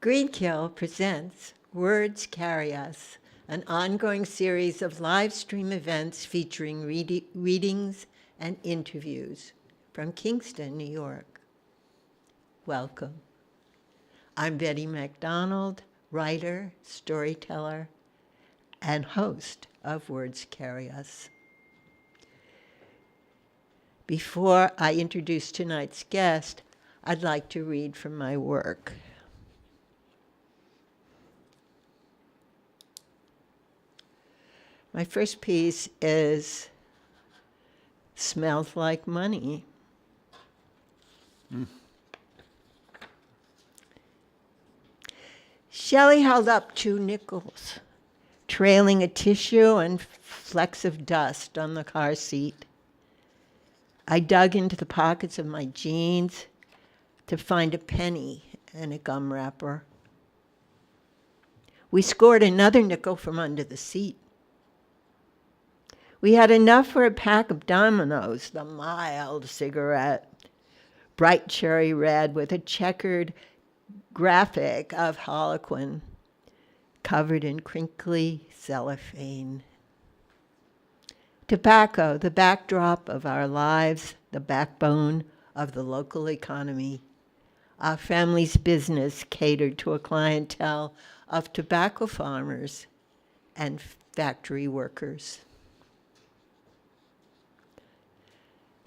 Greenkill presents Words Carry Us, an ongoing series of live stream events featuring readings and interviews from Kingston, New York. Welcome. I'm Betty MacDonald, writer, storyteller, and host of Words Carry Us. Before I introduce tonight's guest, I'd like to read from my work. My first piece is Smells Like Money. Shelley held up 2 nickels, trailing a tissue and flecks of dust on the car seat. I dug into the pockets of my jeans to find a penny and a gum wrapper. We scored another nickel from under the seat. We had enough for a pack of Dominoes, the mild cigarette, bright cherry red with a checkered graphic of Harlequin covered in crinkly cellophane. Tobacco, the backdrop of our lives, the backbone of the local economy. Our family's business catered to a clientele of tobacco farmers and factory workers.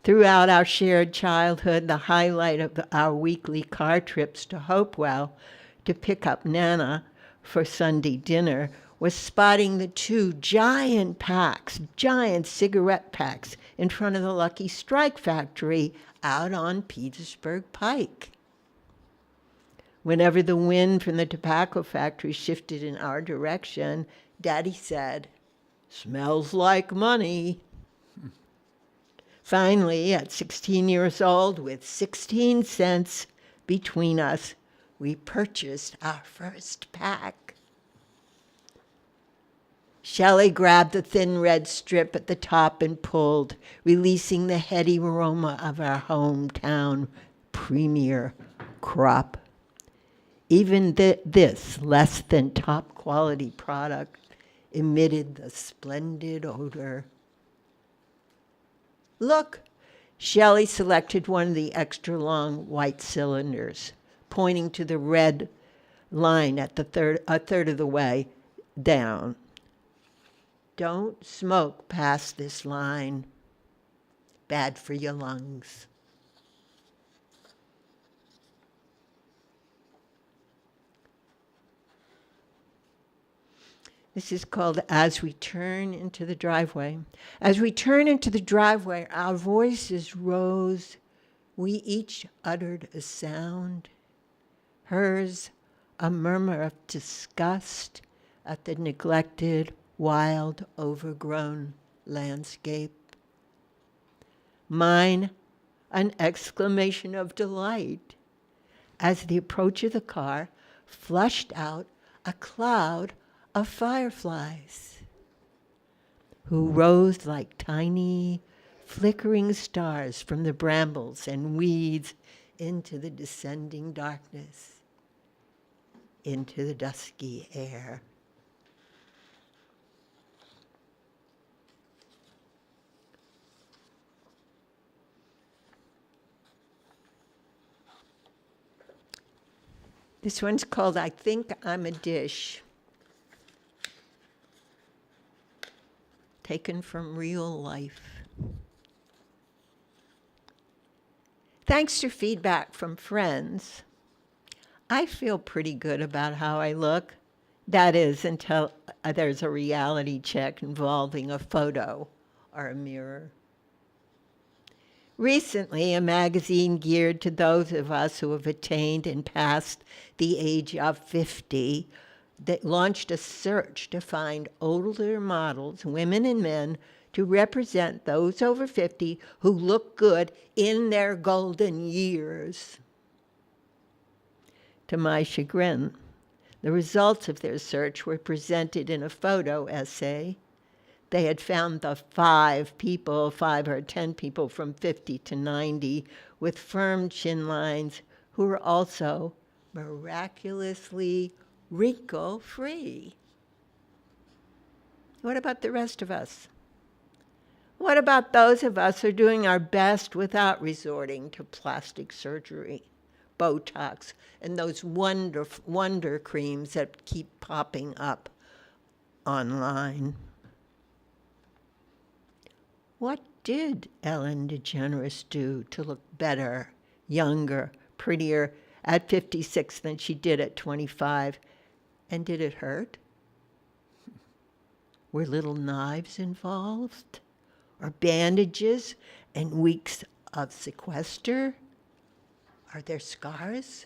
Throughout our shared childhood, the highlight of our weekly car trips to Hopewell to pick up Nana for Sunday dinner was spotting the 2 giant cigarette packs in front of the Lucky Strike factory out on Petersburg Pike. Whenever the wind from the tobacco factory shifted in our direction, Daddy said, "Smells like money." Finally, at 16 years old, with 16 cents between us, we purchased our first pack. Shelley grabbed the thin red strip at the top and pulled, releasing the heady aroma of our hometown premier crop. Even this less than top quality product emitted the splendid odor. "Look," Shelley selected one of the extra long white cylinders, pointing to the red line at a third of the way down. "Don't smoke past this line. Bad for your lungs." This is called As We Turn Into the Driveway. As we turn into the driveway, our voices rose. We each uttered a sound. Hers, a murmur of disgust at the neglected, wild, overgrown landscape. Mine, an exclamation of delight as the approach of the car flushed out a cloud of fireflies who rose like tiny, flickering stars from the brambles and weeds into the descending darkness, into the dusky air. This one's called I Think I'm a Dish. Taken from real life. Thanks to feedback from friends, I feel pretty good about how I look. That is, until there's a reality check involving a photo or a mirror. Recently, a magazine geared to those of us who have attained and passed the age of 50 that launched a search to find older models, women and men, to represent those over 50 who look good in their golden years. To my chagrin, the results of their search were presented in a photo essay. They had found the 5 or 10 people from 50 to 90 with firm chin lines who were also miraculously wrinkle-free. What about the rest of us? What about those of us who are doing our best without resorting to plastic surgery, Botox, and those wonder creams that keep popping up online? What did Ellen DeGeneres do to look better, younger, prettier at 56 than she did at 25? And did it hurt? Were little knives involved? Or bandages and weeks of sequester? Are there scars?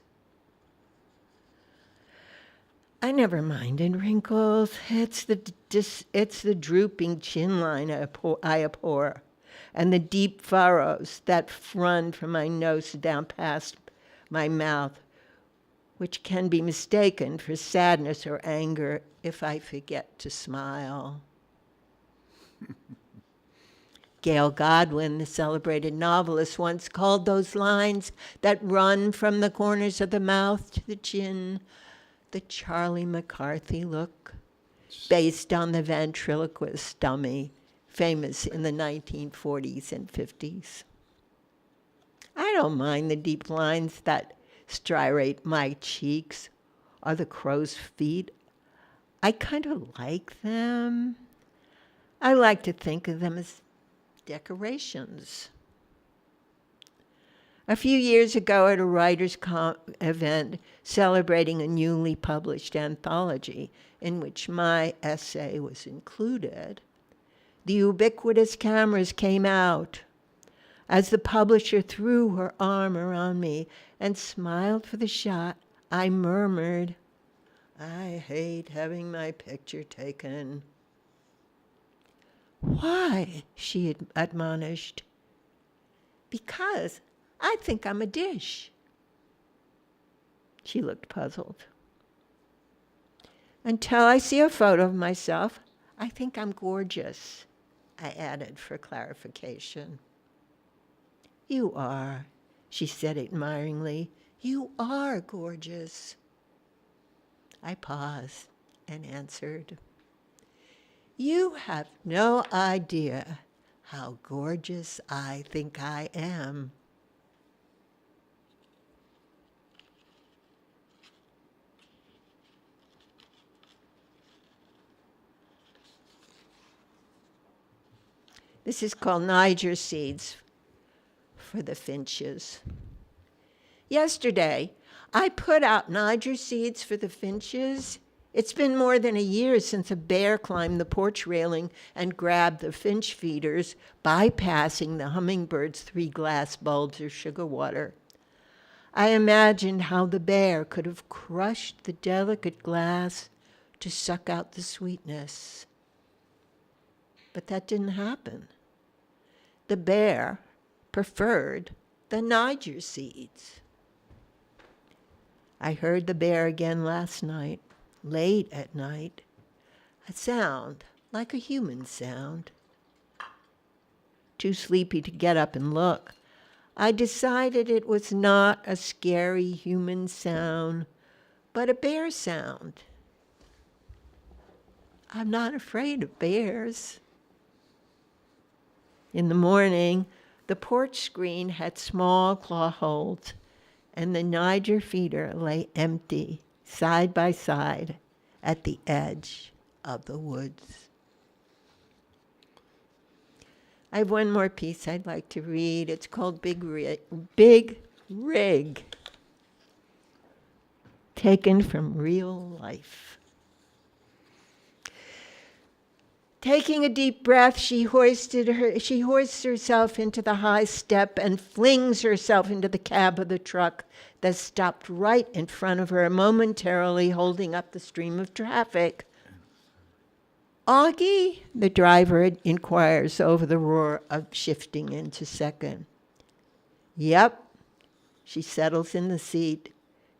I never minded wrinkles. It's the drooping chin line I abhor, and the deep furrows that run from my nose down past my mouth, which can be mistaken for sadness or anger if I forget to smile. Gail Godwin, the celebrated novelist, once called those lines that run from the corners of the mouth to the chin the Charlie McCarthy look, based on the ventriloquist dummy famous in the 1940s and 50s. I don't mind the deep lines that striate my cheeks or the crow's feet. I kind of like them. I like to think of them as decorations. A few years ago at a writers' event celebrating a newly published anthology in which my essay was included, the ubiquitous cameras came out as the publisher threw her arm around me and smiled for the shot. I murmured, "I hate having my picture taken." "Why?" she admonished. "Because I think I'm a dish." She looked puzzled. "Until I see a photo of myself, I think I'm gorgeous," I added for clarification. "You are," she said admiringly. "You are gorgeous." I paused and answered, "You have no idea how gorgeous I think I am." This is called Niger seeds for the finches. Yesterday, I put out Niger seeds for the finches. It's been more than a year since a bear climbed the porch railing and grabbed the finch feeders, bypassing the hummingbird's 3 glass bulbs of sugar water. I imagined how the bear could have crushed the delicate glass to suck out the sweetness. But that didn't happen. The bear preferred the Niger seeds. I heard the bear again last night, late at night, a sound like a human sound. Too sleepy to get up and look, I decided it was not a scary human sound, but a bear sound. I'm not afraid of bears. In the morning, the porch screen had small claw holes, and the Niger feeder lay empty, side by side, at the edge of the woods. I have one more piece I'd like to read. It's called Big Rig, taken from real life. Taking a deep breath, she hoists herself into the high step and flings herself into the cab of the truck that stopped right in front of her, momentarily holding up the stream of traffic. "Augie?" the driver inquires over the roar of shifting into second. "Yep." She settles in the seat,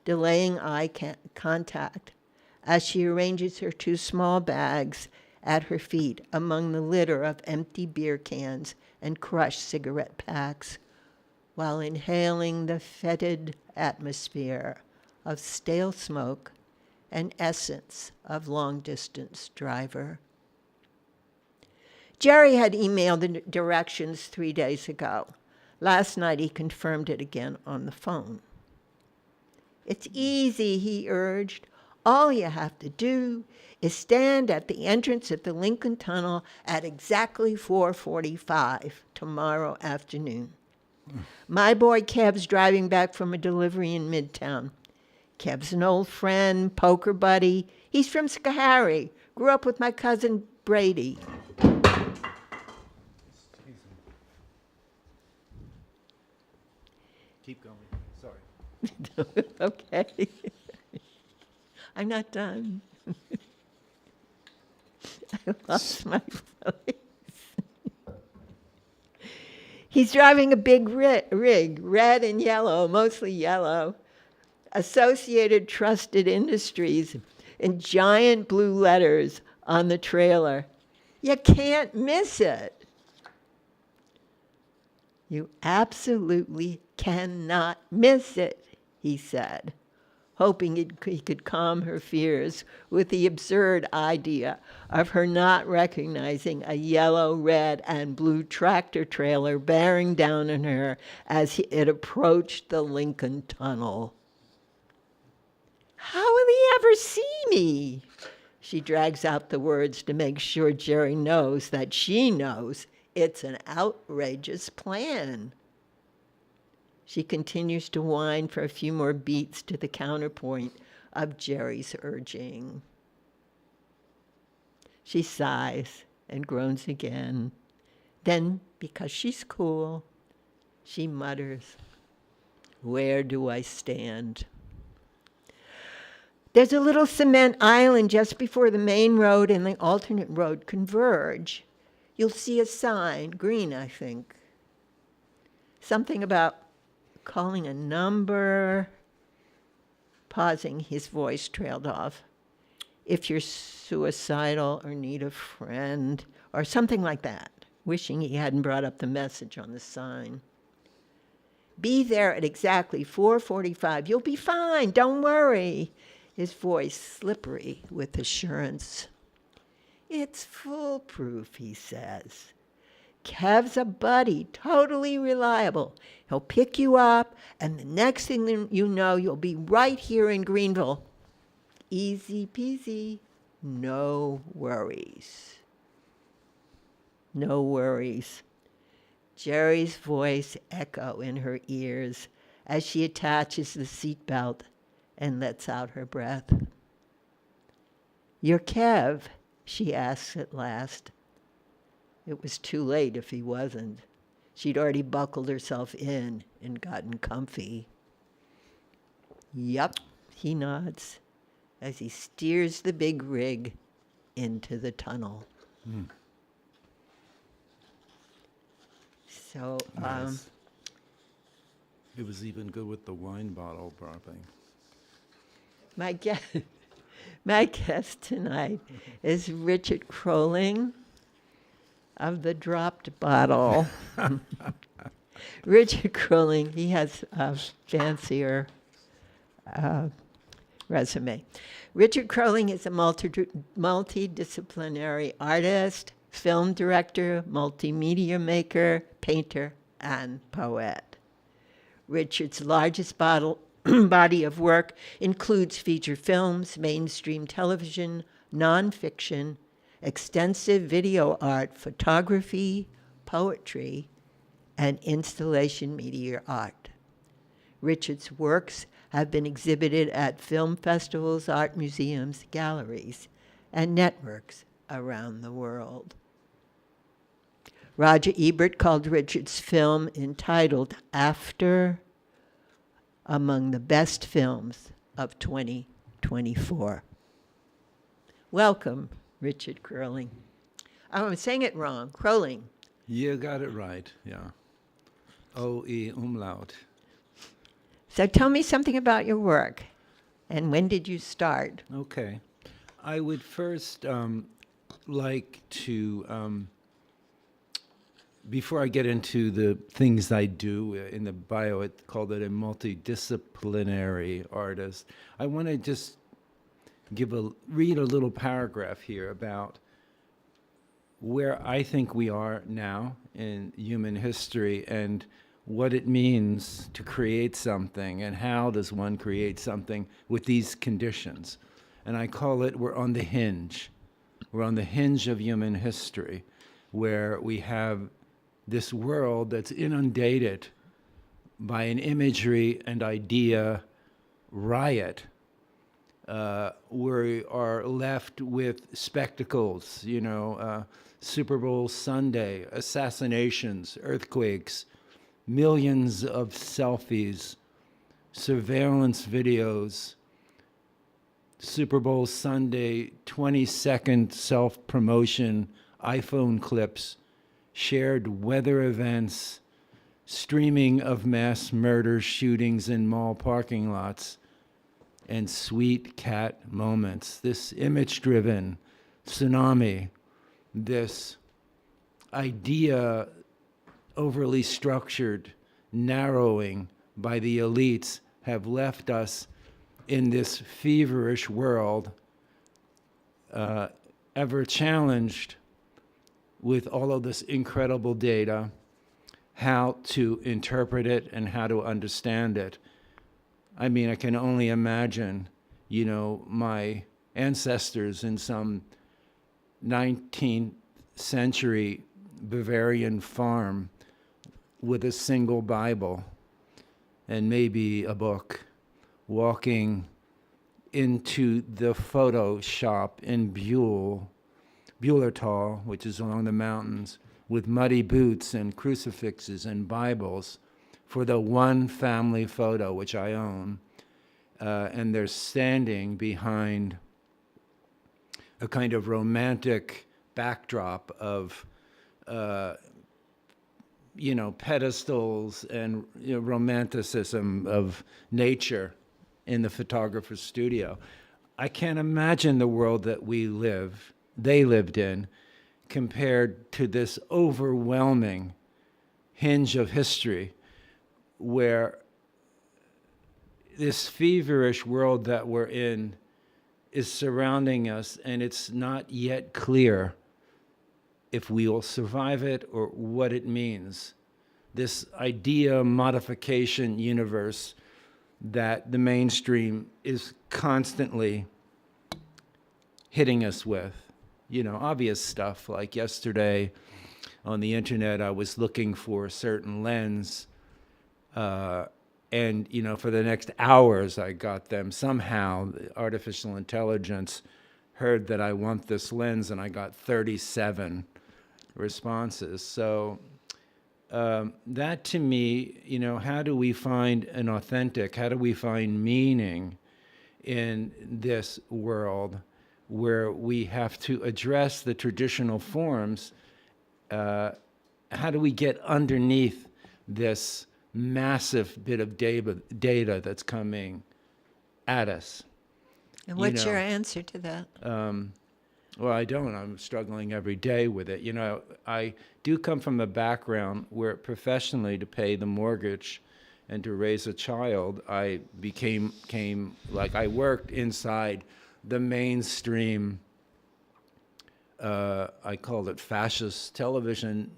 delaying eye contact as she arranges her 2 small bags at her feet among the litter of empty beer cans and crushed cigarette packs, while inhaling the fetid atmosphere of stale smoke and essence of long-distance driver. Jerry had emailed the directions 3 days ago. Last night he confirmed it again on the phone. It's easy, he urged. All you have to do is stand at the entrance of the Lincoln Tunnel at exactly 4:45 tomorrow afternoon. My boy Kev's driving back from a delivery in Midtown. Kev's an old friend, poker buddy. He's from Schoharie. Grew up with my cousin Brady. Keep going. Sorry. Okay. I'm not done. I lost my voice. He's driving a big rig, red and yellow, mostly yellow. Associated Trusted Industries in giant blue letters on the trailer. You can't miss it. You absolutely cannot miss it, he said, hoping he could calm her fears with the absurd idea of her not recognizing a yellow, red, and blue tractor trailer bearing down on her as it approached the Lincoln Tunnel. How will he ever see me? She drags out the words to make sure Jerry knows that she knows it's an outrageous plan. She continues to whine for a few more beats to the counterpoint of Jerry's urging. She sighs and groans again. Then, because she's cool, she mutters, "Where do I stand?" There's a little cement island just before the main road and the alternate road converge. You'll see a sign, green, I think. Something about calling a number. Pausing, his voice trailed off. If you're suicidal or need a friend, or something like that, wishing he hadn't brought up the message on the sign. Be there at exactly 4:45. You'll be fine, don't worry. His voice slippery with assurance. It's foolproof, he says. Kev's a buddy, totally reliable. He'll pick you up, and the next thing you know, you'll be right here in Greenville. Easy peasy, no worries. No worries. Jerry's voice echo in her ears as she attaches the seatbelt and lets out her breath. You're Kev, she asks at last. It was too late if he wasn't. She'd already buckled herself in and gotten comfy. Yup, he nods as he steers the big rig into the tunnel. So, Nice. It was even good with the wine bottle dropping. my guest tonight is Richard Kroehling of the dropped bottle. Richard Kroehling, he has a fancier resume. Richard Kroehling is a multidisciplinary artist, film director, multimedia maker, painter, and poet. Richard's largest body of work includes feature films, mainstream television, nonfiction, extensive video art, photography, poetry, and installation media art. Richard's works have been exhibited at film festivals, art museums, galleries, and networks around the world. Roger Ebert called Richard's film entitled After among the best films of 2024. Welcome, Richard Kroehling. Oh, I'm saying it wrong. Kroehling. You got it right, yeah. O-E umlaut. So tell me something about your work, and when did you start? Okay. I would first like to before I get into the things I do in the bio, it called it a multidisciplinary artist. I want to just read a little paragraph here about where I think we are now in human history and what it means to create something and how does one create something with these conditions. And I call it, we're on the hinge. We're on the hinge of human history, where we have this world that's inundated by an imagery and idea riot. We are left with spectacles, Super Bowl Sunday, assassinations, earthquakes, millions of selfies, surveillance videos, Super Bowl Sunday, 20-second self-promotion, iPhone clips, shared weather events, streaming of mass murder shootings in mall parking lots, and sweet cat moments. This image-driven tsunami, this idea overly structured, narrowing by the elites have left us in this feverish world, ever challenged with all of this incredible data, how to interpret it and how to understand it. I mean, I can only imagine, my ancestors in some 19th century Bavarian farm with a single Bible and maybe a book, walking into the photo shop in Buhlertal, which is along the mountains, with muddy boots and crucifixes and Bibles for the one family photo, which I own. And they're standing behind a kind of romantic backdrop of, pedestals and romanticism of nature in the photographer's studio. I can't imagine the world that they lived in, compared to this overwhelming hinge of history, where this feverish world that we're in is surrounding us, and it's not yet clear if we will survive it or what it means. This idea modification universe that the mainstream is constantly hitting us with. Obvious stuff, like yesterday on the internet, I was looking for a certain lens, and, for the next hours, I got them. Somehow, the artificial intelligence heard that I want this lens, and I got 37 responses. So that to me, how do we find how do we find meaning in this world where we have to address the traditional forms? How do we get underneath this massive bit of data that's coming at us? And what's your answer to that? Well, I don't. I'm struggling every day with it. I do come from a background where professionally, to pay the mortgage and to raise a child, I I worked inside the mainstream, I called it fascist television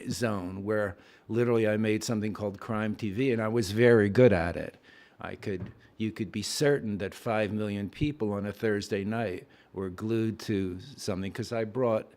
zone, where literally I made something called crime TV, and I was very good at it. You could be certain that 5 million people on a Thursday night were glued to something, because I brought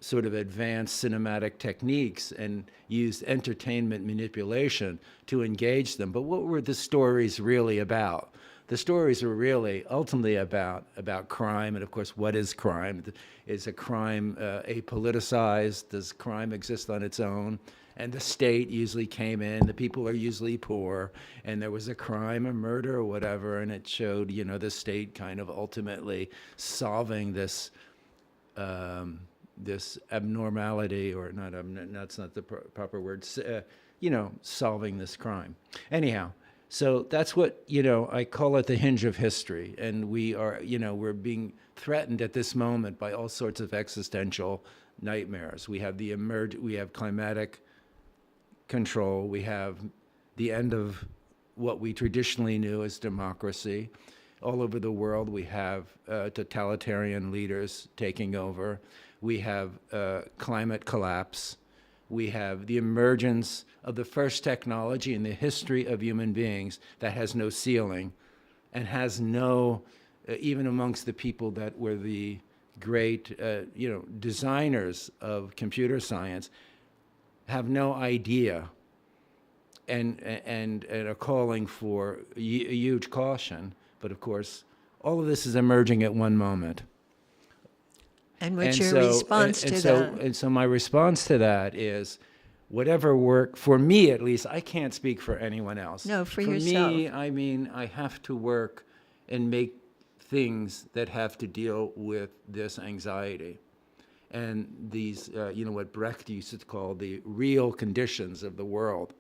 sort of advanced cinematic techniques and used entertainment manipulation to engage them. But what were the stories really about? The stories were really ultimately about crime, and of course, what is crime? Is a crime apoliticized? Does crime exist on its own? And the state usually came in, the people are usually poor, and there was a crime, a murder, or whatever, and it showed, the state kind of ultimately solving this this abnormality, or not, that's not the proper word, solving this crime. Anyhow, so that's what, I call it the hinge of history, and we are, we're being threatened at this moment by all sorts of existential nightmares. We have we have climatic control. We have the end of what we traditionally knew as democracy. All over the world, we have totalitarian leaders taking over. We have climate collapse. We have the emergence of the first technology in the history of human beings that has no ceiling and has no, even amongst the people that were the great, designers of computer science, have no idea and are calling for a huge caution. But of course, all of this is emerging at one moment. And what's your response to that? And so my response to that is, whatever work, for me at least, I can't speak for anyone else. No, for yourself. For me, I mean, I have to work and make things that have to deal with this anxiety. And these, what Brecht used to call the real conditions of the world.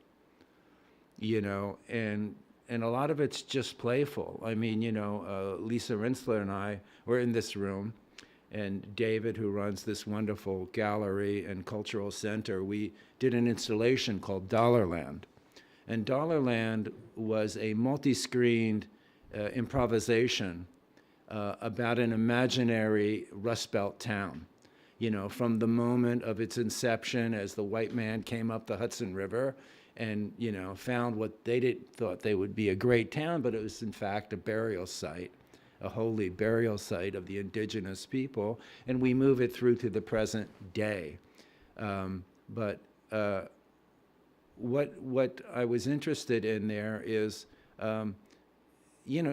And a lot of it's just playful. I mean, Lisa Rinsler and I were in this room, and David, who runs this wonderful gallery and cultural center, we did an installation called Dollarland. And Dollarland was a multi-screened improvisation about an imaginary Rust Belt town. From the moment of its inception as the white man came up the Hudson River and, found what they thought they would be a great town, but it was in fact a burial site, a holy burial site of the indigenous people, and we move it through to the present day. But what I was interested in there is,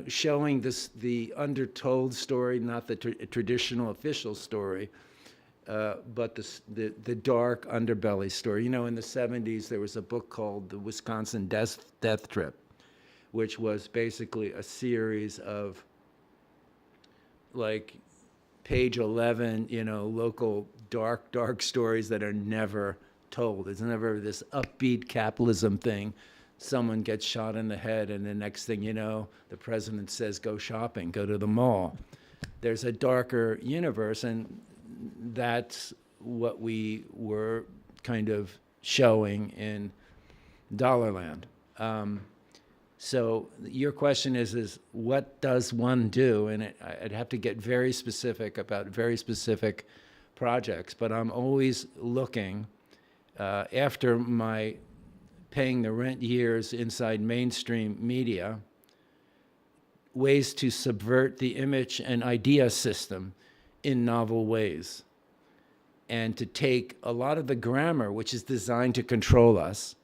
showing the undertold story, not the traditional official story, but the dark underbelly story. In the 70s, there was a book called The Wisconsin Death Trip, which was basically a series of, like, page 11, local dark stories that are never told. It's never this upbeat capitalism thing. Someone gets shot in the head, and the next thing you know, the president says, go shopping, go to the mall. There's a darker universe, and that's what we were kind of showing in Dollarland. So your question is what does one do? And I'd have to get very specific about very specific projects, but I'm always looking, after my paying the rent years inside mainstream media, ways to subvert the image and idea system in novel ways, and to take a lot of the grammar, which is designed to control us.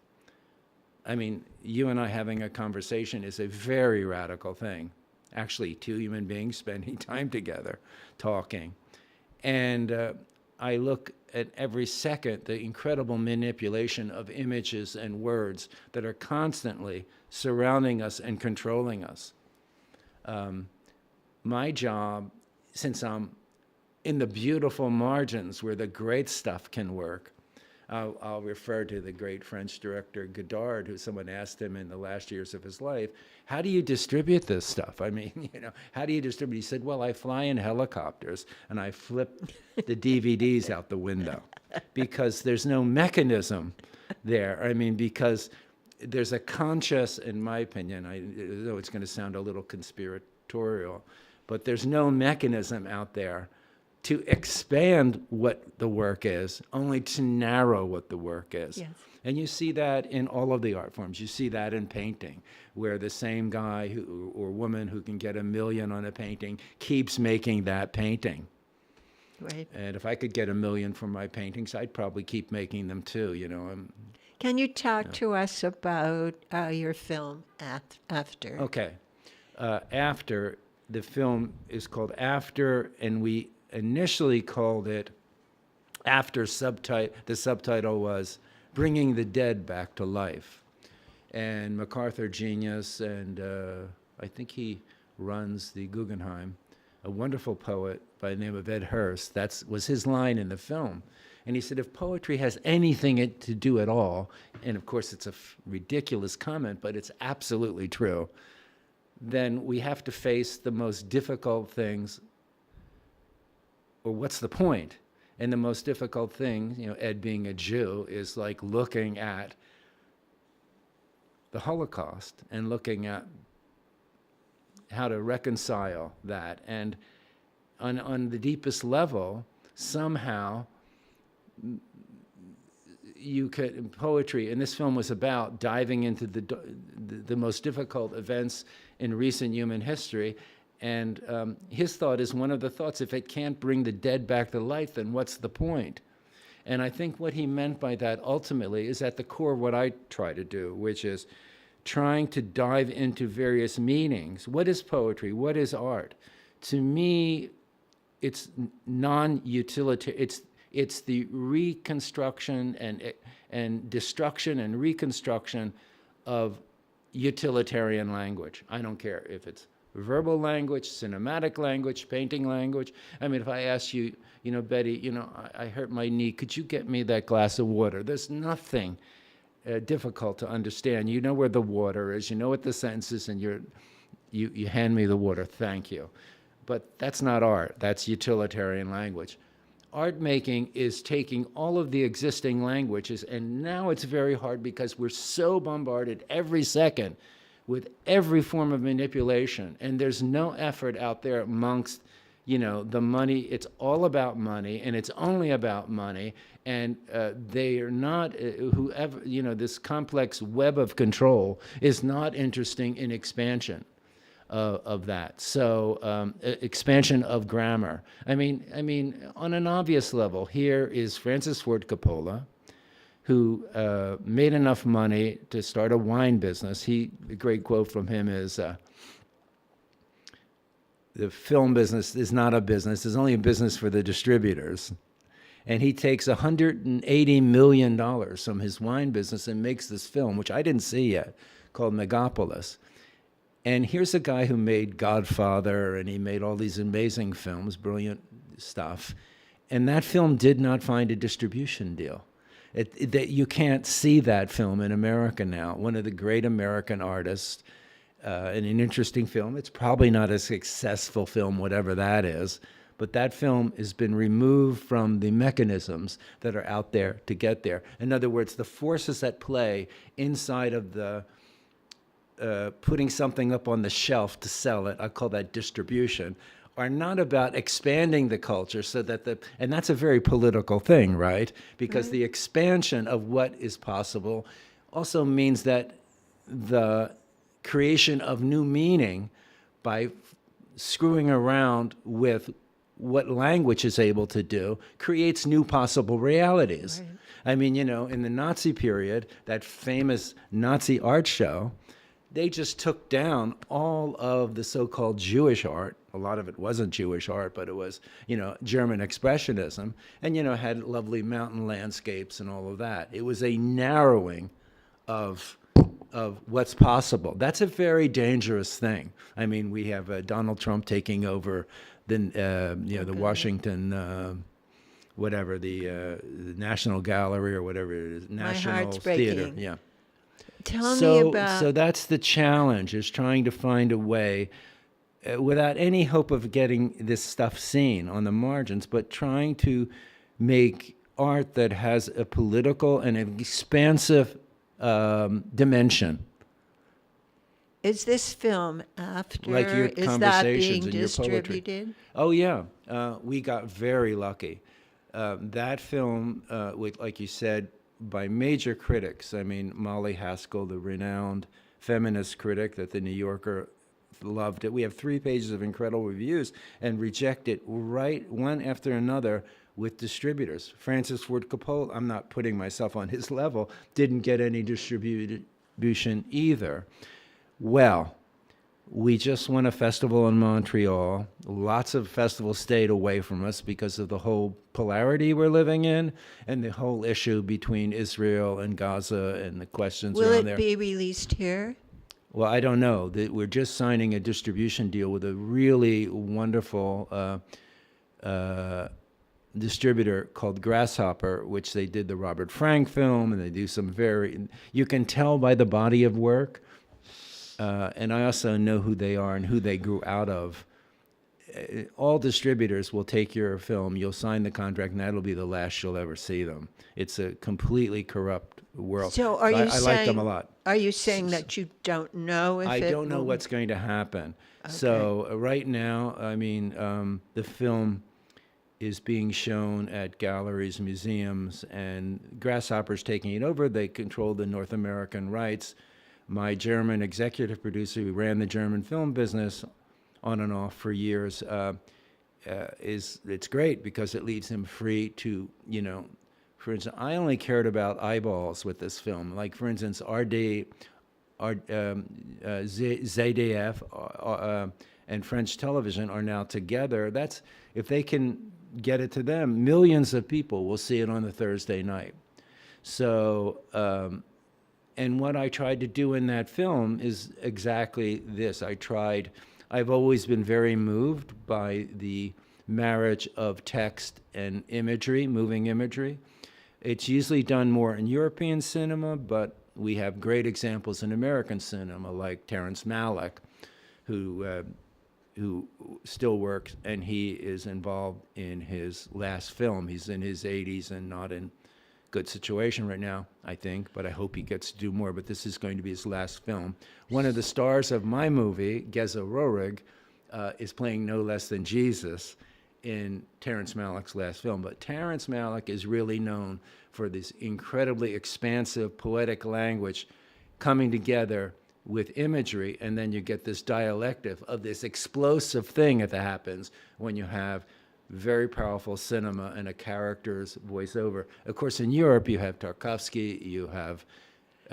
I mean, you and I having a conversation is a very radical thing. Actually, two human beings spending time together, talking. And I look at every second the incredible manipulation of images and words that are constantly surrounding us and controlling us. My job, since I'm in the beautiful margins where the great stuff can work, I'll refer to the great French director Godard, who someone asked him in the last years of his life, how do you distribute this stuff? I mean, how do you distribute? He said, well, I fly in helicopters and I flip the DVDs out the window because there's no mechanism there. I mean, because there's a conscious, in my opinion, I know it's going to sound a little conspiratorial, but there's no mechanism out there to expand what the work is, only to narrow what the work is. Yes. And you see that in all of the art forms. You see that in painting, where the same guy or woman who can get $1 million on a painting keeps making that painting. Right. And if I could get $1 million for my paintings, I'd probably keep making them too. Can you talk to us about your film, After? Okay. After, the film is called After, and we initially called it After. The subtitle was Bringing the Dead Back to Life. And MacArthur genius, and I think he runs the Guggenheim, a wonderful poet by the name of Ed Hurst. That was his line in the film. And he said, if poetry has anything to do at all, and of course it's a ridiculous comment, but it's absolutely true, then we have to face the most difficult things, or what's the point? And the most difficult thing, Ed being a Jew, is like looking at the Holocaust and looking at how to reconcile that. And on the deepest level, somehow you could, in poetry, and this film was about diving into the most difficult events in recent human history. And his thought is one of the thoughts, if it can't bring the dead back to life, then what's the point? And I think what he meant by that ultimately is at the core what I try to do, which is trying to dive into various meanings. What is poetry? What is art? To me, it's non-utilitarian. It's the reconstruction and destruction and reconstruction of utilitarian language. I don't care if it's verbal language, cinematic language, painting language. I mean, if I ask you, Betty, I hurt my knee, could you get me that glass of water? There's nothing difficult to understand. You know where the water is, you know what the sentence is, and you hand me the water, thank you. But that's not art, that's utilitarian language. Art making is taking all of the existing languages, and now it's very hard because we're so bombarded every second with every form of manipulation, and there's no effort out there amongst, the money. It's all about money, and it's only about money, and they are not, whoever, this complex web of control is not interesting in expansion of that. So expansion of grammar. I mean, on an obvious level, here is Francis Ford Coppola, who made enough money to start a wine business. A great quote from him is, the film business is not a business, it's only a business for the distributors. And he takes $180 million from his wine business and makes this film, which I didn't see yet, called Megapolis. And here's a guy who made Godfather, and he made all these amazing films, brilliant stuff. And that film did not find a distribution deal. You can't see that film in America now. One of the great American artists, and an interesting film. It's probably not a successful film, whatever that is, but that film has been removed from the mechanisms that are out there to get there. In other words, the forces at play inside of the putting something up on the shelf to sell it, I call that distribution, are not about expanding the culture so that and that's a very political thing, right? Because the expansion of what is possible also means that the creation of new meaning by screwing around with what language is able to do creates new possible realities. Right. I mean, in the Nazi period, that famous Nazi art show, they just took down all of the so-called Jewish art. A lot of it wasn't Jewish art, but it was, German expressionism, and, had lovely mountain landscapes and all of that. It was a narrowing of what's possible. That's a very dangerous thing. I mean, we have Donald Trump taking over the Washington, whatever, the National Gallery or whatever it is, National Theater. Yeah. Tell me about... So that's the challenge, is trying to find a way, without any hope of getting this stuff seen on the margins, but trying to make art that has a political and an expansive dimension. Is this film after, like your is that being conversations and your poetry. distributed? Oh, yeah. We got very lucky. That film, like you said, by major critics. I mean, Molly Haskell, the renowned feminist critic that the New Yorker loved it. We have 3 pages of incredible reviews and reject it right one after another with distributors. Francis Ford Coppola, I'm not putting myself on his level, didn't get any distribution either. Well, we just won a festival in Montreal. Lots of festivals stayed away from us because of the whole polarity we're living in and the whole issue between Israel and Gaza and the questions around there. Will it be released here? Well, I don't know. We're just signing a distribution deal with a really wonderful distributor called Grasshopper, which they did the Robert Frank film, and they do some you can tell by the body of work. And I also know who they are and who they grew out of. all distributors will take your film, you'll sign the contract, and that'll be the last you'll ever see them. It's a completely corrupt world. So are you I like them a lot. Are you saying that you don't know if I it don't know will- what's going to happen. So right now, I mean, the film is being shown at galleries, museums, and Grasshopper's taking it over. They control the North American rights. My German executive producer, who ran the German film business on and off for years, it's great because it leaves him free to, for instance, I only cared about eyeballs with this film. Like, for instance, ZDF and French television are now together. That's, if they can get it to them, millions of people will see it on the Thursday night. So, and what I tried to do in that film is exactly this. I've always been very moved by the marriage of text and imagery, moving imagery. It's usually done more in European cinema, but we have great examples in American cinema, like Terrence Malick, who still works, and he is involved in his last film. He's in his 80s and not in good situation right now, I think, but I hope he gets to do more. But this is going to be his last film. One of the stars of my movie, Geza Rohrig, is playing no less than Jesus in Terrence Malick's last film. But Terrence Malick is really known for this incredibly expansive poetic language coming together with imagery, and then you get this dialective of this explosive thing that happens when you have very powerful cinema and a character's voiceover. Of course, in Europe, you have Tarkovsky, you have...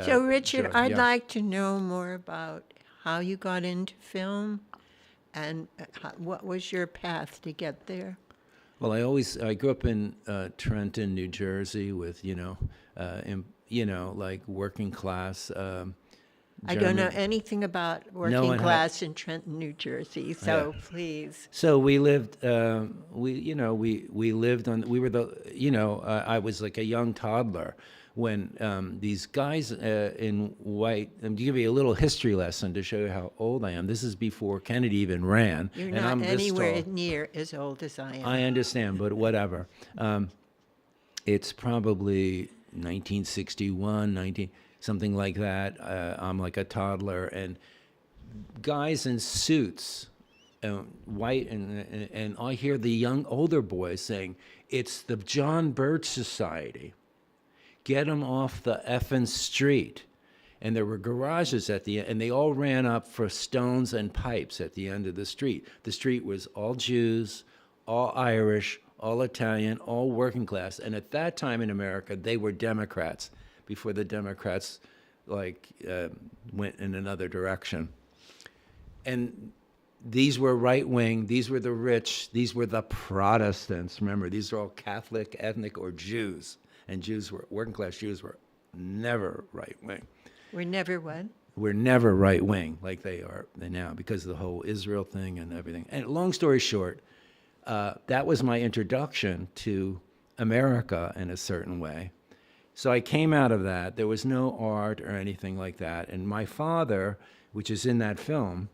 So, Richard, I'd yeah. like to know more about how you got into film and what was your path to get there? Well, I grew up in Trenton, New Jersey, with like working class. I don't know anything about working one class in Trenton, New Jersey, so please. So we lived. We lived on. We were I was like a young toddler when these guys in white. And to give you a little history lesson to show you how old I am. This is before Kennedy even ran. You're and not I'm anywhere this tall. near as old as I am. I understand, but whatever. It's probably 1961, something like that. I'm like a toddler, and guys in suits, white, and I hear the older boys saying, "It's the John Birch Society. Get them off the effing street." And there were garages at the end, and they all ran up for stones and pipes at the end of the street. The street was all Jews, all Irish, all Italian, all working class. And at that time in America, they were Democrats, before the Democrats went in another direction. And these were right wing, these were the rich, these were the Protestants. Remember, these are all Catholic, ethnic, or Jews. And working class Jews were never right wing. We're never what? We're never right wing like they are now because of the whole Israel thing and everything. And long story short, that was my introduction to America in a certain way. So I came out of that. There was no art or anything like that. And my father, which is in that film,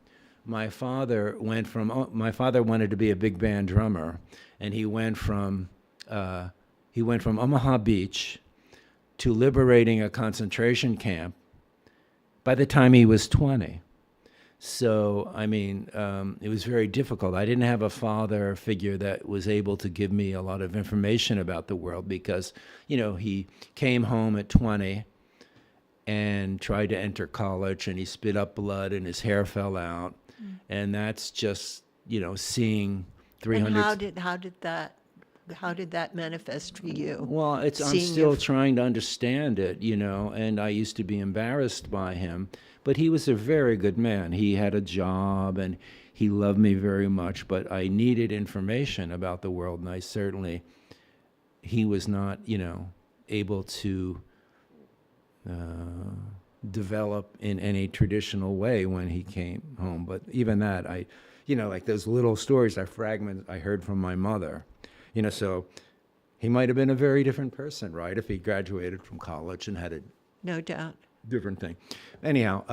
my father wanted to be a big band drummer, and he went from Omaha Beach to liberating a concentration camp by the time he was 20. So, I mean, it was very difficult. I didn't have a father figure that was able to give me a lot of information about the world because, he came home at 20 and tried to enter college, and he spit up blood and his hair fell out. And that's just, seeing 300... And how did that manifest for you? Well, I'm still trying to understand it, and I used to be embarrassed by him. But he was a very good man. He had a job, and he loved me very much. But I needed information about the world, and he was not, able to develop in any traditional way when he came home. But even that, like those little stories, fragments I heard from my mother. So he might have been a very different person, right, if he graduated from college and had a No doubt. different thing. Anyhow,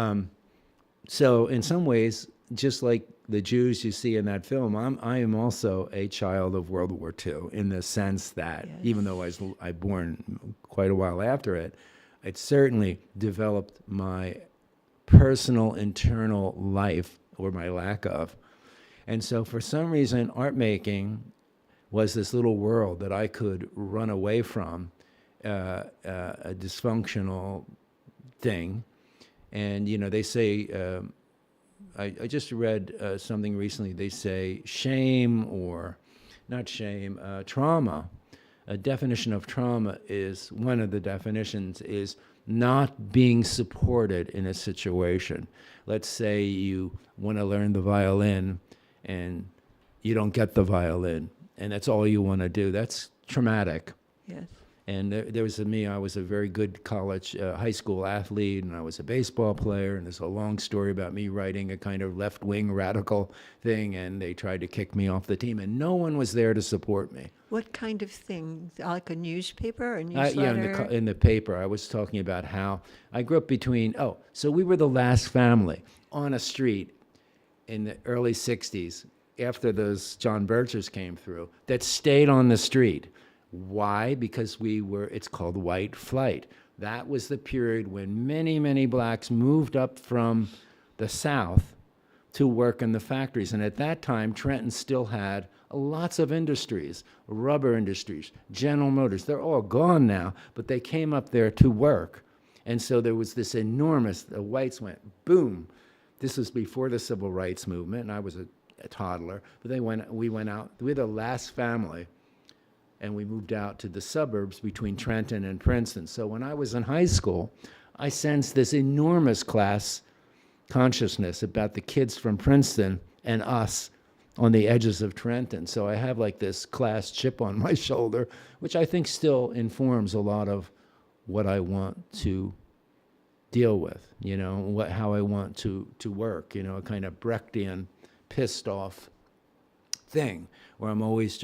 so in some ways, just like the Jews you see in that film, I am also a child of World War II in the sense that Yes. even though I born quite a while after it, it certainly developed my personal internal life, or my lack of. And so for some reason, art making was this little world that I could run away from, a dysfunctional thing. And, they say, I just read something recently. They say shame, or not shame, trauma. A definition of trauma is, one of the definitions is not being supported in a situation. Let's say you want to learn the violin and you don't get the violin, and that's all you want to do. That's traumatic. Yes. And there was me, I was a very good college, high school athlete, and I was a baseball player, and there's a long story about me writing a kind of left-wing radical thing, and they tried to kick me off the team, and no one was there to support me. What kind of thing? Like a newspaper, a Yeah, newsletter? in the paper, I was talking about how I grew up so we were the last family on a street in the early 60s, after those John Birchers came through, that stayed on the street. Why? Because it's called white flight. That was the period when many, many blacks moved up from the South to work in the factories. And at that time, Trenton still had lots of industries, rubber industries, General Motors. They're all gone now, but they came up there to work. And so there was this the whites went boom. This was before the Civil Rights Movement, and I was a toddler. But we went out. We're the last family, and we moved out to the suburbs between Trenton and Princeton. So when I was in high school, I sensed this enormous class consciousness about the kids from Princeton and us on the edges of Trenton. So I have like this class chip on my shoulder, which I think still informs a lot of what I want to deal with, how I want to work, a kind of Brechtian pissed off thing where I'm always,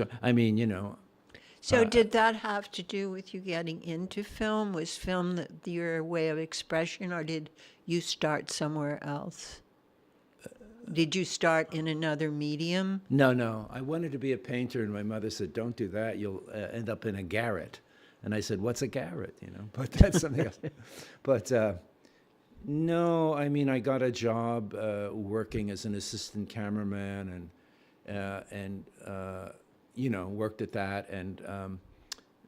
So did that have to do with you getting into film? Was film your way of expression, or did you start somewhere else? Did you start in another medium? No. I wanted to be a painter, and my mother said, "Don't do that. You'll end up in a garret." And I said, "What's a garret?" But that's something else. But no, I got a job working as an assistant cameraman, and worked at that, and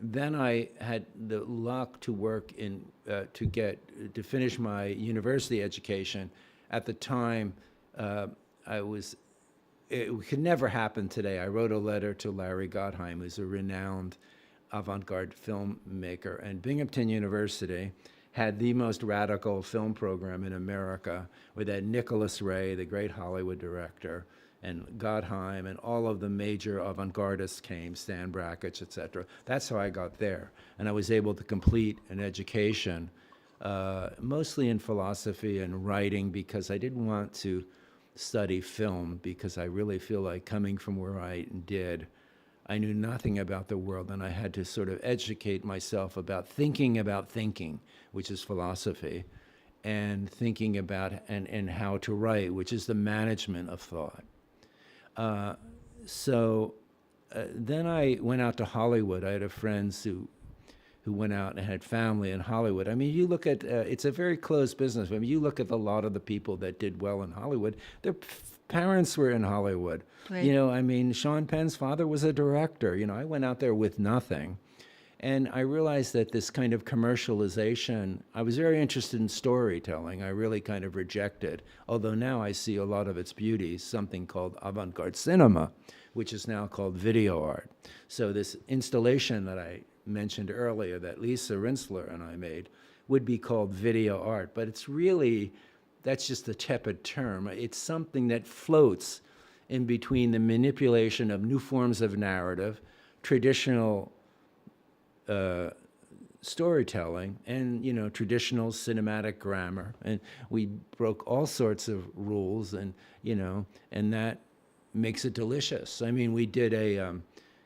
then I had the luck to work to finish my university education. At the time, it could never happen today. I wrote a letter to Larry Gottheim, who's a renowned avant-garde filmmaker, and Binghamton University had the most radical film program in America, with that Nicholas Ray, the great Hollywood director, and Gottheim, and all of the major avant-gardists came, Stan Brakhage, etc. That's how I got there. And I was able to complete an education, mostly in philosophy and writing, because I didn't want to study film, because I really feel like, coming from where I did, I knew nothing about the world, and I had to sort of educate myself about thinking, which is philosophy, and thinking about and how to write, which is the management of thought. So then I went out to Hollywood. I had friends who went out and had family in Hollywood. You look at, it's a very closed business. You look at a lot of the people that did well in Hollywood, their parents were in Hollywood. Right. Sean Penn's father was a director. I went out there with nothing. And I realized that this kind of commercialization, I was very interested in storytelling. I really kind of rejected, although now I see a lot of its beauty, something called avant-garde cinema, which is now called video art. So this installation that I mentioned earlier that Lisa Rinsler and I made would be called video art, but it's really, that's just a tepid term. It's something that floats in between the manipulation of new forms of narrative, traditional storytelling, and traditional cinematic grammar, and we broke all sorts of rules, and and that makes it delicious. We did a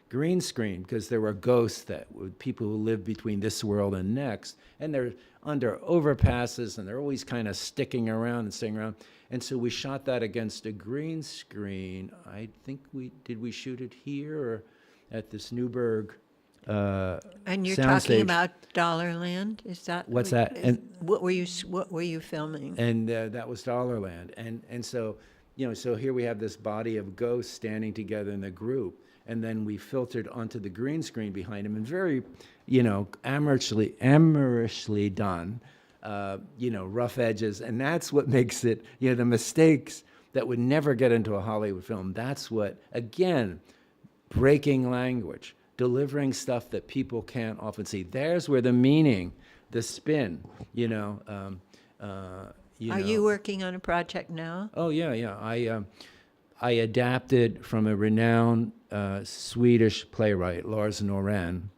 green screen because there were ghosts people who live between this world and next, and they're under overpasses and they're always kind of sticking around and staying around. And so we shot that against a green screen. I think we shoot it here or at this Newburgh And you're soundstage. talking about Dollarland? Is that What's that? And what were you filming? and that was Dollarland. And so, so here we have this body of ghosts standing together in the group, and then we filtered onto the green screen behind him, and very, amorously done, rough edges, and that's what makes it, the mistakes that would never get into a Hollywood film. That's what, again, breaking language, delivering stuff that people can't often see. There's where the meaning, the spin, Are you working on a project now? Oh yeah. I adapted from a renowned Swedish playwright, Lars Norén,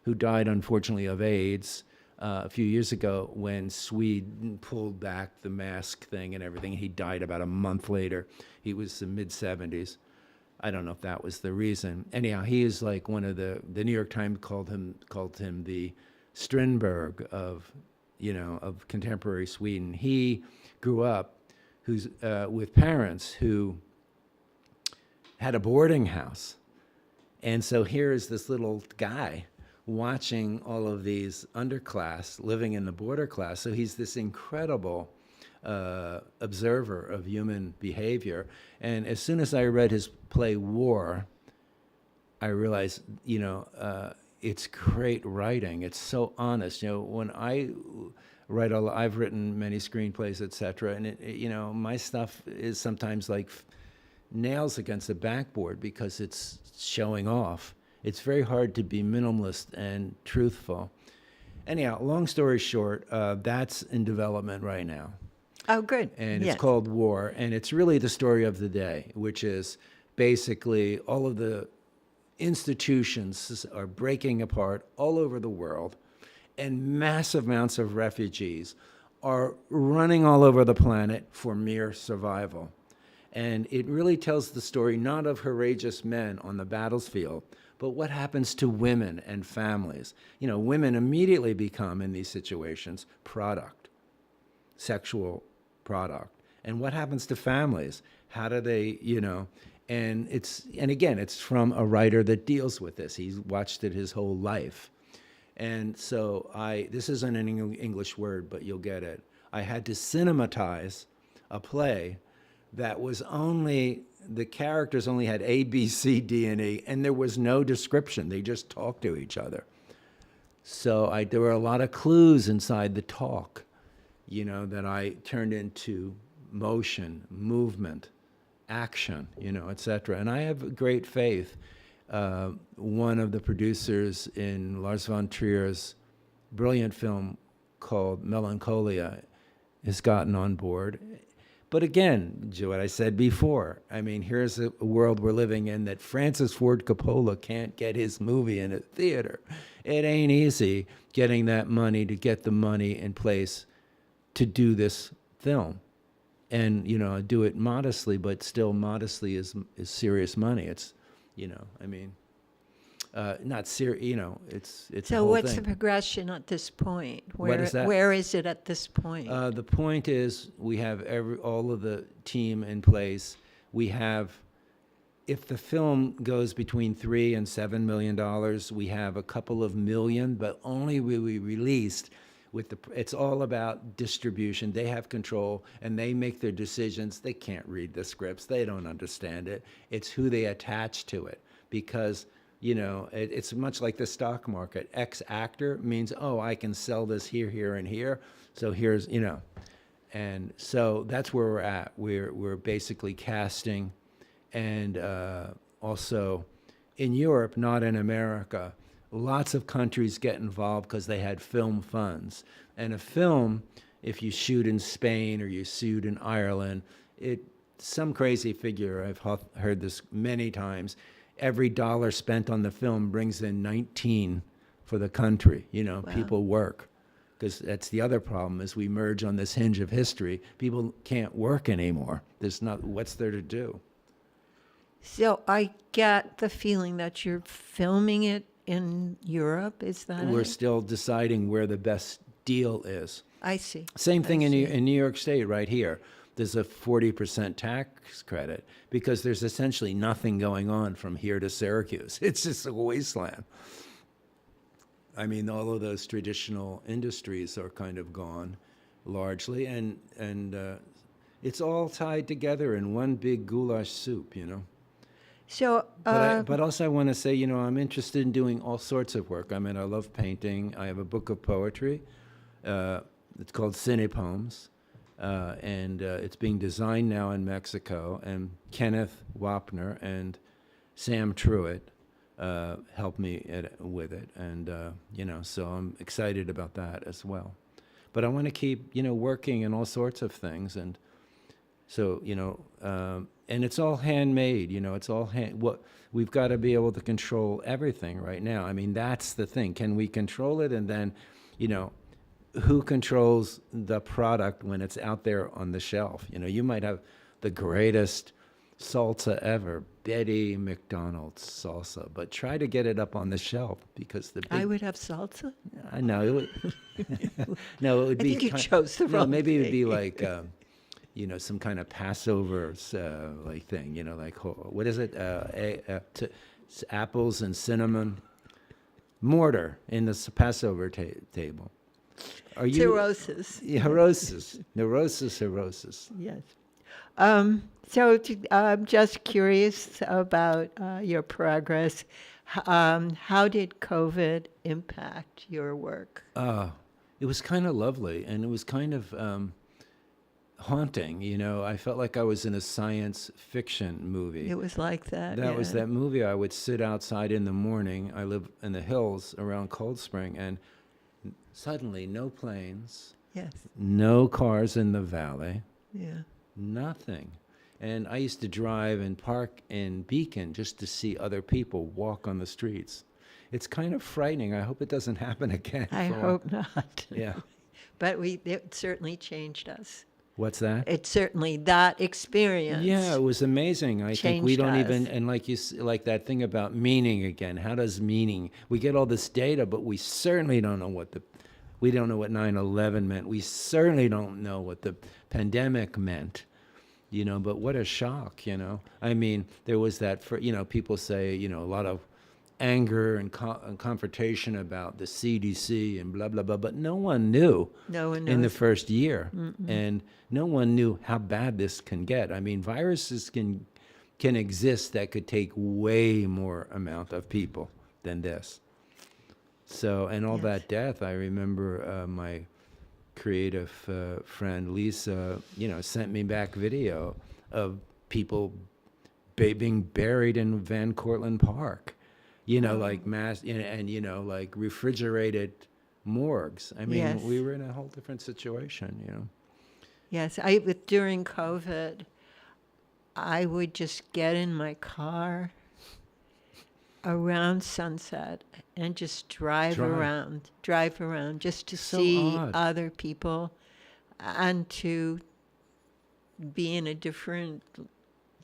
who died unfortunately of AIDS a few years ago when Sweden pulled back the mask thing and everything. He died about a month later. He was in mid-70s. I don't know if that was the reason. Anyhow, he is like one of the New York Times called him the Strindberg of contemporary Sweden. He grew up with parents who had a boarding house. And so here is this little guy watching all of these underclass living in the border class. So he's this incredible observer of human behavior. And as soon as I read his play War, I realized, it's great writing. It's so honest. When I write, I've written many screenplays, etc., and my stuff is sometimes like nails against the backboard because it's showing off. It's very hard to be minimalist and truthful. Anyhow, long story short, that's in development right now. Oh, good. And Yes. it's called War, and it's really the story of the day, which is basically all of the institutions are breaking apart all over the world, and massive amounts of refugees are running all over the planet for mere survival. And it really tells the story not of courageous men on the battlefield, but what happens to women and families. Women immediately become, in these situations, sexual product. And what happens to families? How do they, and again, it's from a writer that deals with this. He's watched it his whole life. And so this isn't an English word, but you'll get it. I had to cinematize a play that was the characters only had A, B, C, D, and E, and there was no description. They just talked to each other. So there were a lot of clues inside the talk, that I turned into motion, movement, action, etc. And I have great faith. One of the producers in Lars von Trier's brilliant film called Melancholia has gotten on board. But again, what I said before, here's a world we're living in that Francis Ford Coppola can't get his movie in a theater. It ain't easy getting that money to get the money in place to do this film. And, do it modestly, but still modestly is serious money. It's, not serious, it's a So whole what's thing. the progression at this point? What is that? Where is it at this point? The point is we have all of the team in place. We have, if the film goes between $3 and $7 million, we have a couple of million, but only will we released it's all about distribution. They have control and they make their decisions. They can't read the scripts. They don't understand it. It's who they attach to it because it's much like the stock market. X actor means, I can sell this here, and here. So here's, and so that's where we're at. We're basically casting, and also in Europe, not in America. Lots of countries get involved because they had film funds. And a film, if you shoot in Spain or you shoot in Ireland, some crazy figure, I've heard this many times, every dollar spent on the film brings in 19 for the country. Wow. People work. Because that's the other problem, is we merge on this hinge of history. People can't work anymore. What's there to do? So I get the feeling that you're filming it in Europe. Is that We're it? still deciding where the best deal is. I see. Same thing I in see. in New York State right here. There's a 40% tax credit because there's essentially nothing going on from here to Syracuse. It's just a wasteland. I mean, all of those traditional industries are kind of gone largely, and it's all tied together in one big goulash soup, you know. So, But also I want to say, you know, I'm interested in doing all sorts of work. I mean, I love painting. I have a book of poetry. It's called Cine Poems, and it's being designed now in Mexico. And Kenneth Wapner and Sam Truitt helped me with it, and you know, so I'm excited about that as well. But I want to keep, you know, working in all sorts of things, and so, you know, and it's all handmade, you know, it's all what we've got to be able to control everything right now. I mean, that's the thing. Can we control it? And then, you know, who controls the product when it's out there on the shelf? You know, you might have the greatest salsa ever, Betty MacDonald's salsa, but try to get it up on the shelf because the big, I would have salsa. I know it would, no, it would I be think you chose the no, wrong maybe it would be thing. like you know, some kind of Passover like thing, you know, like what is it? Apples and cinnamon mortar in the Passover table. Are you Cirrhosis. Yeah, neurosis. Yes. I'm just curious about your progress. How did COVID impact your work? It was kind of lovely, and it was kind of haunting. You know, I felt like I was in a science fiction movie. It was like that. That yeah. was that movie. I would sit outside in the morning. I live in the hills around Cold Spring, and suddenly no planes, Yes. no cars in the valley, Yeah. nothing. And I used to drive and park in Beacon just to see other people walk on the streets. It's kind of frightening. I hope it doesn't happen again. I hope not. Yeah. But it certainly changed us. What's that? It certainly, that experience. Yeah, it was amazing. I think we changed don't even, us. and like that thing about meaning again. How does meaning? We get all this data, but we certainly don't know we don't know what 9/11 meant. We certainly don't know what the pandemic meant. You know, but what a shock, you know. I mean, there was that, you know, people say, you know, a lot of anger and confrontation about the CDC and blah, blah, blah, but no one knew No one in the knows. first year. And no one knew how bad this can get. I mean, viruses can exist that could take way more amount of people than this. So, and all Yes. that death, I remember my creative friend Lisa, you know, sent me back video of people being buried in Van Cortlandt Park, you know, like mass, and you know, like refrigerated morgues. I mean, Yes. we were in a whole different situation, you know. Yes, during COVID, I would just get in my car around sunset and just drive around just to So see odd. other people and to be in a different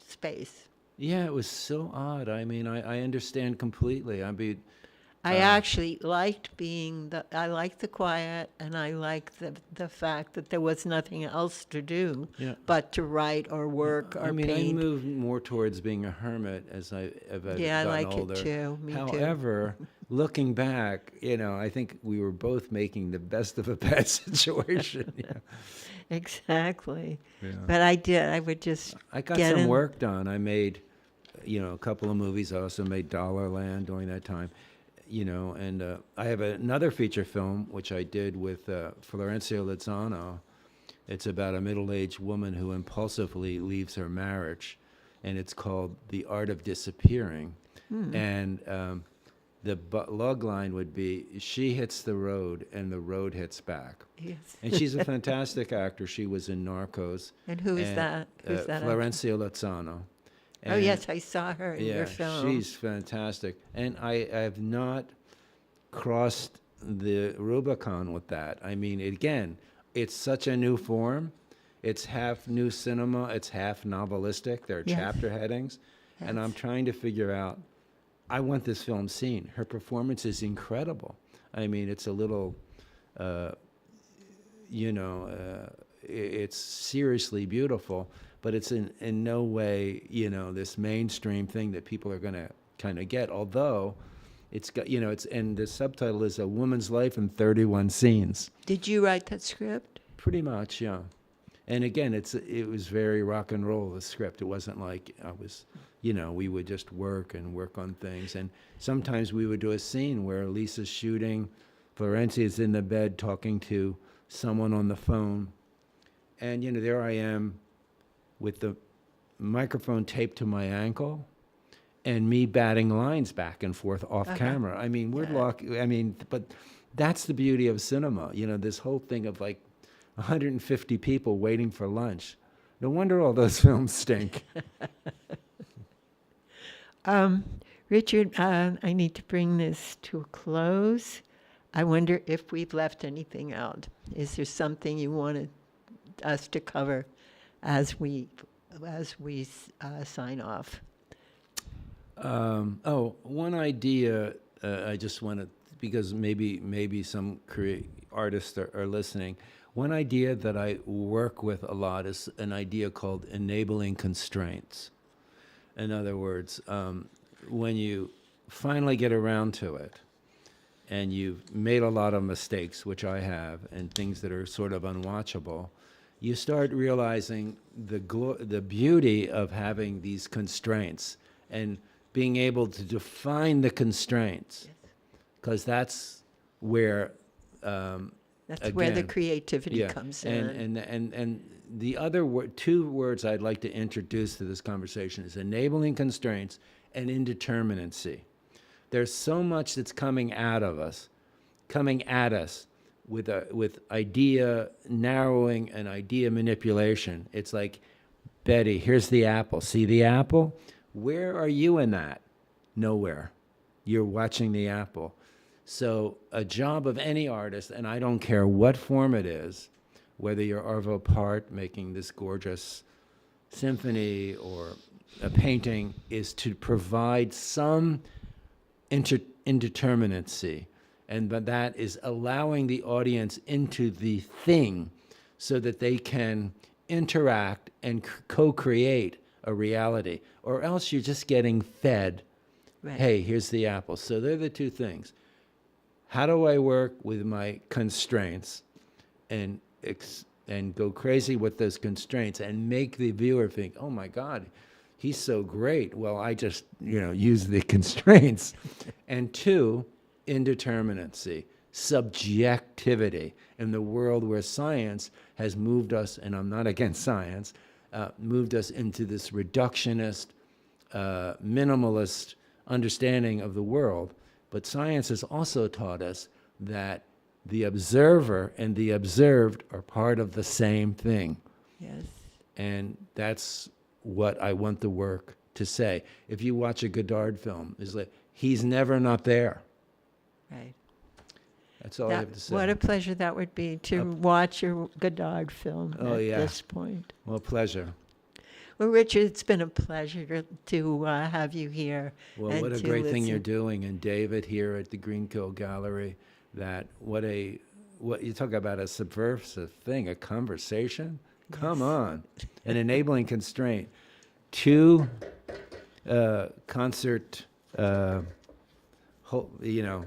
space. Yeah, it was so odd. I mean, I understand completely. I mean, I actually liked I liked the quiet, and I liked the fact that there was nothing else to do Yeah. but to write or work or I mean, paint. I moved more towards being a hermit as I've Yeah, I gotten like it older. too. Me too. However, looking back, you know, I think we were both making the best of a bad situation. Yeah. Exactly. Yeah. But I would just I got get some in. work done. I made, you know, a couple of movies. I also made Dollarland during that time, you know, and I have another feature film, which I did with Florencio Lozano. It's about a middle-aged woman who impulsively leaves her marriage, and it's called The Art of Disappearing. And the log line would be, she hits the road and the road hits back. Yes. And she's a fantastic actor. She was in Narcos. And who is that? Who's that? Florencio Lozano. Oh, And, yes, I saw her in your film. she's fantastic. And I have not crossed the Rubicon with that. I mean, again, it's such a new form. It's half new cinema. It's half novelistic. There are Yes. chapter headings. And I'm Yes. trying to figure out, I want this film seen. Her performance is incredible. I mean, it's a little, uh, it's seriously beautiful, but it's in no way, this mainstream thing that people are going to kind of get. Although it's got, and the subtitle is A Woman's Life in 31 Scenes. Did you write that script? Pretty much, yeah. And again, it was very rock and roll, the script. It wasn't like I was, we would just work on things. And sometimes we would do a scene where Lisa's shooting, Florencia is in the bed talking to someone on the phone. And, there I am with the microphone taped to my ankle and me batting lines back and forth off camera. I mean, but that's the beauty of cinema. This whole thing of like 150 people waiting for lunch. No wonder all those films stink. Richard, I need to bring this to a close. I wonder if we've left anything out. Is there something you wanted us to cover as we sign off? One idea I just want to, because maybe some artists are listening. One idea that I work with a lot is an idea called enabling constraints. In other words, when you finally get around to it, and you've made a lot of mistakes, which I have, and things that are sort of unwatchable, you start realizing the beauty of having these constraints and being able to define the constraints, because that's where That's where the again, creativity comes in. And the other two words I'd like to introduce to this conversation is enabling constraints and indeterminacy. There's so much that's coming at us with idea narrowing and idea manipulation. It's like, Betty, here's the apple. See the apple? Where are you in that? Nowhere. You're watching the apple. So a job of any artist, and I don't care what form it is, whether you're Arvo Part making this gorgeous symphony or a painting, is to provide some indeterminacy. But that is allowing the audience into the thing so that they can interact and co-create a reality. Or else you're just getting fed, Right. hey, here's the apple. So they're the two things. How do I work with my constraints and go crazy with those constraints and make the viewer think, oh my God, he's so great. Well, I just, use the constraints. And two, indeterminacy, subjectivity in the world where science has moved us, and I'm not against science, moved us into this reductionist, minimalist understanding of the world. But science has also taught us that the observer and the observed are part of the same thing. Yes. And that's what I want the work to say. If you watch a Godard film, it's like, he's never not there. Right. That's all I have to say. What a pleasure that would be to watch your Godard film at this point. Well, pleasure. Well, Richard, it's been a pleasure to have you here. Well, and what a to great thing listen. you're doing. And David here at the Greenkill Gallery, what you talk about a subversive thing, a conversation? Come on. An enabling constraint. 2 concert,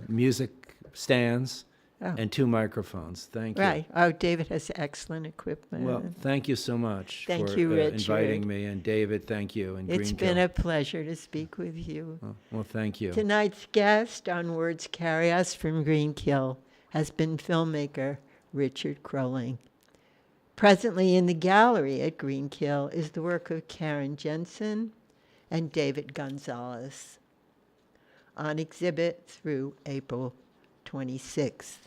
music stands and 2 microphones. Thank you. Right. Oh, David has excellent equipment. Well, thank you so much Thank for you, Richard. inviting me. And David, thank you. And It's Greenkill. been a pleasure to speak with you. Well, thank you. Tonight's guest on Words Carry Us from Greenkill has been filmmaker Richard Kroehling. Presently in the gallery at Greenkill is the work of Karen Jensen and David Gonzalez, on exhibit through April 26th.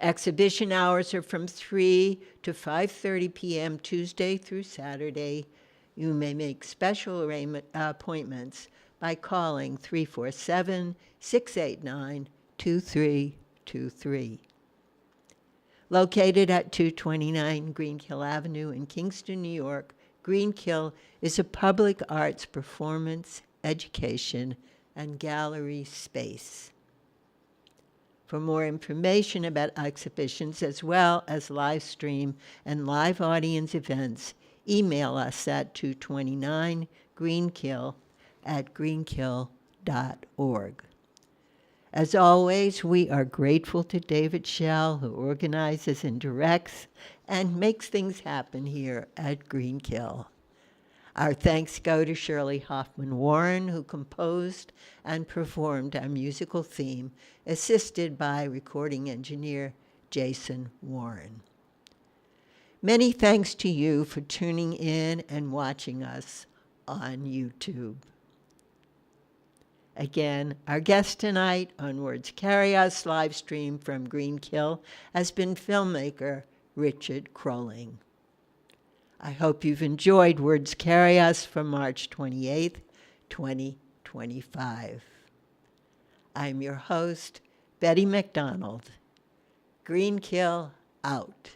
Exhibition hours are from 3 to 5:30 p.m. Tuesday through Saturday. You may make special appointments by calling 347-689-2323. Located at 229 Greenkill Avenue in Kingston, New York, Greenkill is a public arts performance, education, and gallery space. For more information about exhibitions as well as live stream and live audience events, email us at 229greenkill@greenkill.org. As always, we are grateful to David Schell, who organizes and directs and makes things happen here at Greenkill. Our thanks go to Shirley Hoffman Warren, who composed and performed our musical theme, assisted by recording engineer Jason Warren. Many thanks to you for tuning in and watching us on YouTube. Again, our guest tonight on Words Carry Us live stream from Greenkill has been filmmaker Richard Kroehling. I hope you've enjoyed Words Carry Us from March 28th, 2025. I'm your host, Betty MacDonald. Greenkill out.